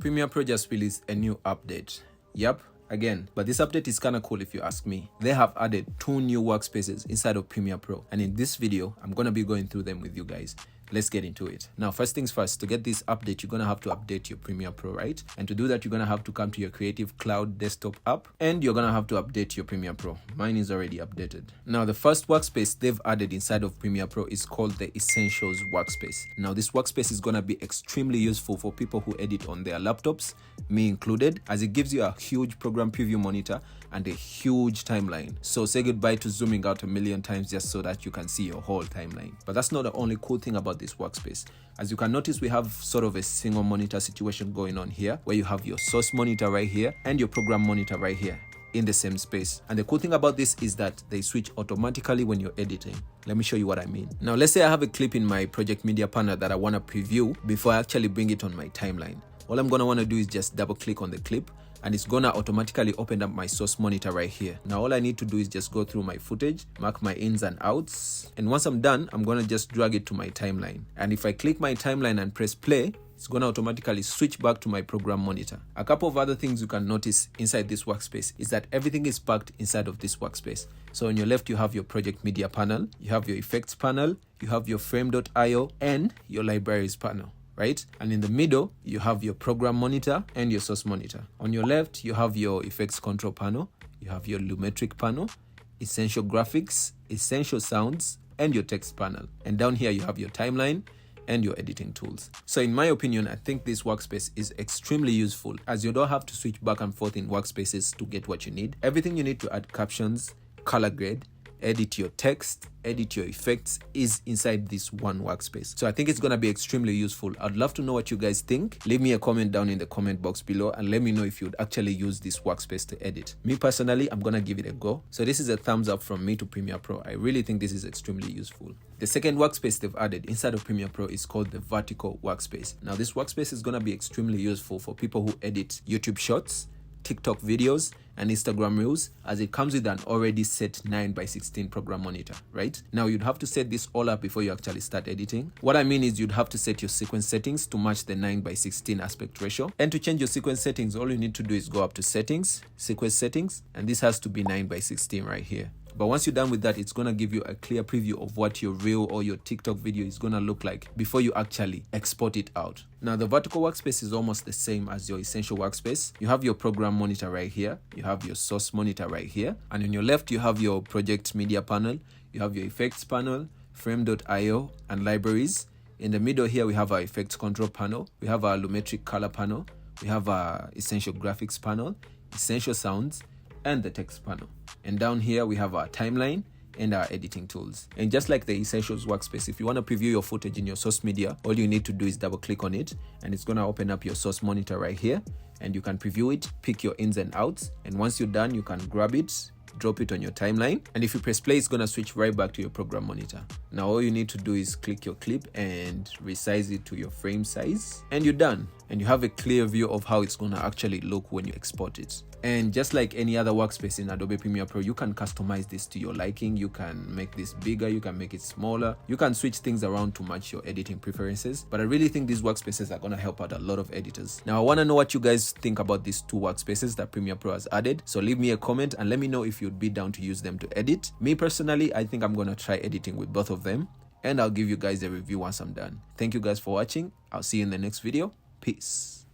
Premiere Pro just released a new update. Yep, again, but this update is kind of cool if you ask me. They have added 2 new workspaces inside of Premiere Pro, and in this video, I'm going to be going through them with you guys. Let's get into it. Now, first things first, to get this update, you're going to have to update your Premiere Pro, right? And to do that, you're going to have to come to your Creative Cloud desktop app, and you're going to have to update your Premiere Pro. Mine is already updated. Now, the first workspace they've added inside of Premiere Pro is called the Essentials workspace. Now, this workspace is going to be extremely useful for people who edit on their laptops, me included, as it gives you a huge program preview monitor and a huge timeline. So say goodbye to zooming out a million times just so that you can see your whole timeline. But that's not the only cool thing about this workspace. As you can notice, we have sort of a single monitor situation going on here, where you have your source monitor right here and your program monitor right here in the same space. And the cool thing about this is that they switch automatically when you're editing. Let me show you what I mean. Now, let's say I have a clip in my project media panel that I want to preview before I actually bring it on my timeline. All I'm going to want to do is just double click on the clip, and it's gonna automatically open up my source monitor right here. Now all I need to do is just go through my footage, mark my ins and outs, and once I'm done, I'm gonna just drag it to my timeline. And if I click my timeline and press play, it's gonna automatically switch back to my program monitor. A couple of other things you can notice inside this workspace is that everything is packed inside of this workspace. So on your left, you have your project media panel, you have your effects panel, you have your frame.io, and your libraries panel. Right? And in the middle, you have your program monitor and your source monitor. On your left, you have your effects control panel, you have your Lumetric panel, essential graphics, essential sounds, and your text panel. And down here, you have your timeline and your editing tools. So in my opinion, I think this workspace is extremely useful, as you don't have to switch back and forth in workspaces to get what you need. Everything you need to add captions, color grade, edit your text, edit your effects is inside this one workspace. So I think it's going to be extremely useful. I'd love to know what you guys think. Leave me a comment down in the comment box below and let me know if you'd actually use this workspace to edit. Me personally, I'm going to give it a go. So this is a thumbs up from me to Premiere Pro. I really think this is extremely useful. The second workspace they've added inside of Premiere Pro is called the vertical workspace. Now this workspace is going to be extremely useful for people who edit YouTube shorts, TikTok videos, and Instagram reels, as it comes with an already set 9:16 program monitor, right? Now you'd have to set this all up before you actually start editing. What I mean is you'd have to set your sequence settings to match the 9:16 aspect ratio. And to change your sequence settings, all you need to do is go up to settings, sequence settings, and this has to be 9:16 right here. But once you're done with that, it's going to give you a clear preview of what your reel or your TikTok video is going to look like before you actually export it out. Now, the vertical workspace is almost the same as your essential workspace. You have your program monitor right here. You have your source monitor right here. And on your left, you have your project media panel. You have your effects panel, frame.io, and libraries. In the middle here, we have our effects control panel. We have our Lumetric color panel. We have our essential graphics panel, essential sounds, and the text panel. And down here we have our timeline and our editing tools. And just like the Essentials workspace, if you want to preview your footage in your source media, all you need to do is double click on it, and it's going to open up your source monitor right here, and you can preview it, pick your ins and outs, and once you're done, you can grab it, drop it on your timeline, and if you press play, it's going to switch right back to your program monitor. Now all you need to do is click your clip and resize it to your frame size, and you're done. And you have a clear view of how it's going to actually look when you export it. And just like any other workspace in Adobe Premiere Pro, you can customize this to your liking. You can make this bigger, you can make it smaller, you can switch things around to match your editing preferences. But I really think these workspaces are going to help out a lot of editors. Now I want to know what you guys think about these 2 workspaces that Premiere Pro has added. So leave me a comment and let me know if you'd be down to use them to edit. Me personally, I think I'm going to try editing with both of them, and I'll give you guys a review once I'm done. Thank you guys for watching. I'll see you in the next video. Peace.